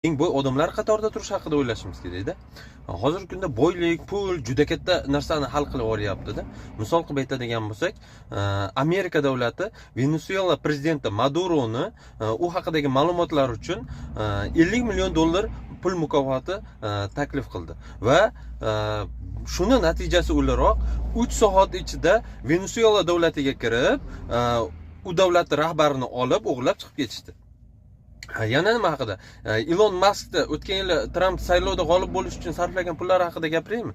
eng boy odamlar qatorida turish haqida o'ylashimiz kerakda. Hozirgi kunda boylik, pul juda katta narsani hal qilib yuboryapti-da. Misol qilib aytadigan bo'lsak, Amerika davlati Venesuela prezidenti Maduroni u haqidagi ma'lumotlar uchun $50 million pul mukofoti taklif qildi va shuni natijasi o'laroq 3 soat ichida Venesuela davlatiga kirib, u davlat rahbarini olib, o'g'irlab chiqib ketishdi. Yana nima haqida? Elon Muskda o'tgan yili Trump saylovda g'olib bo'lish uchun sarflagan pullar haqida gapiraymi?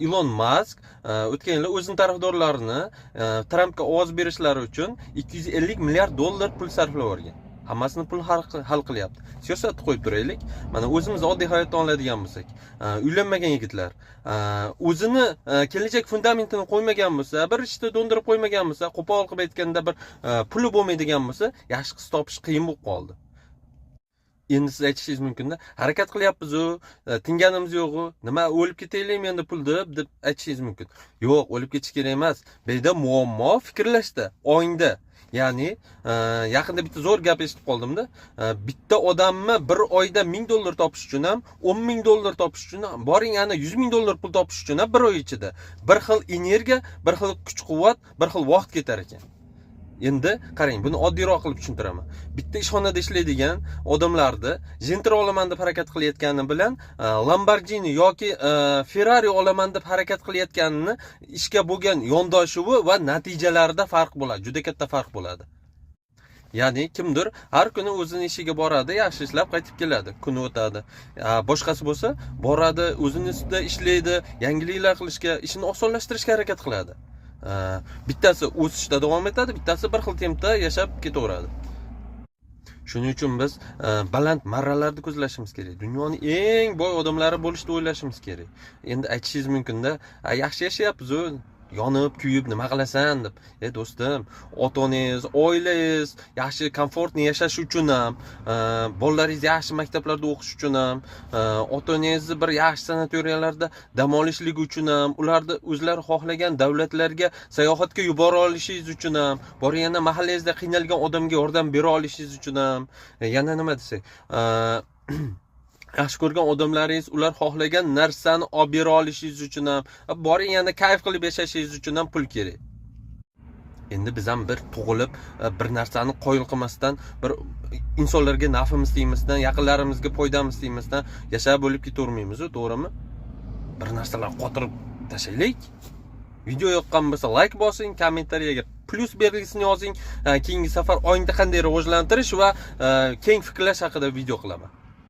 Elon Musk o'tgan yili o'zining tarafdorlarini Trumpga ovoz berishlari uchun $250 milliard pul sarflab yuborgan. Hammasini pul hal qilyapti. Siyosatni qo'yib turaylik. Mana o'zimiz oddiy hayotdan oladigan bo'lsak, uylanmagan yigitlar o'zini kelajak fundamentini qo'ymagan bo'lsa, bir ishda do'ndirib qo'ymagan bo'lsa, qo'pol qilib aytganda bir puli bo'lmaydigan bo'lsa, yaxshi qiz topish qiyin bo'lib qoldi. Endi siz aytishingiz mumkin-da, harakat qilyapmiz-ku, tinganimiz yo'q-ku, nima o'lib ketaylikmi endi pul deb aytishingiz mumkin. Yo'q, o'lib ketish kerak emas. Bu yerda muammo fikrlashda, o'ngda. Ya'ni yaqinda bitta zo'r gap eshitib qoldimda. Bitta odamni bir oyda $1000 topish uchun ham, $10,000 topish uchun ham, boring ana $100,000 pul topish uchun ham bir oy ichida bir xil energiya, bir xil kuch-quvvat, bir xil vaqt ketar ekan. Endi qarang, buni oddiyroq qilib tushuntiraman. Bitta ishxonada ishlaydigan odamlarni Gentra olaman deb harakat qilayotgani bilan Lamborghini yoki Ferrari olaman deb harakat qilayotganini ishga bo'lgan yondoshuvi va natijalarida farq bo'ladi, juda katta farq bo'ladi. Ya'ni kimdir har kuni o'zining ishiga boradi, yaxshi ishlab qaytib keladi, kuni o'tadi. Boshqasi bo'lsa, boradi, o'zining ustida ishlaydi, yangiliklar qilishga, ishini osonlashtirishga harakat qiladi. Bittasi o'sishda davom etadi, bittasi bir xil tempda yashab ketaveradi. Shuning uchun biz baland marralarni ko'zlashimiz kerak. Dunyoning eng boy odamlari bo'lishni o'ylashimiz kerak. Endi aytishingiz mumkin-da, yaxshi yashayapmiz-ku, yonib, kuyib nima qilasan deb. Do'stim, ota-onangiz, oilangiz yaxshi komfortni yashash uchun ham, bolalaringiz yaxshi maktablarda o'qish uchun ham, ota-onangizni bir yaxshi sanatoriyalarda dam olishligi uchun ham, ularni o'zlari xohlagan davlatlarga sayohatga yubora olishingiz uchun ham, boring yana mahallangizda qiynalgan odamga yordam bera olishingiz uchun ham, yana nima desak, yaxshi ko'rgan odamlaringiz ular xohlagan narsani olib bera olishingiz uchun ham, boring yana kayf qilib yashashingiz uchun ham pul kerak. Endi biz ham bir tug'ilib, bir narsani qoyil qilmasdan, bir insonlarga nafimiz tegmasdan, yaqinlarimizga foydamiz tegmasdan yashab bo'lib ketavermaymiz, to'g'rimi? Bir narsalar qotirib tashlaylik. Video yoqqan bo'lsa like bosing, kommentariyaga plus belgisini yozing. Keyingi safar o'yinda qanday rivojlantirish va keng fikrlash haqida video qilaman.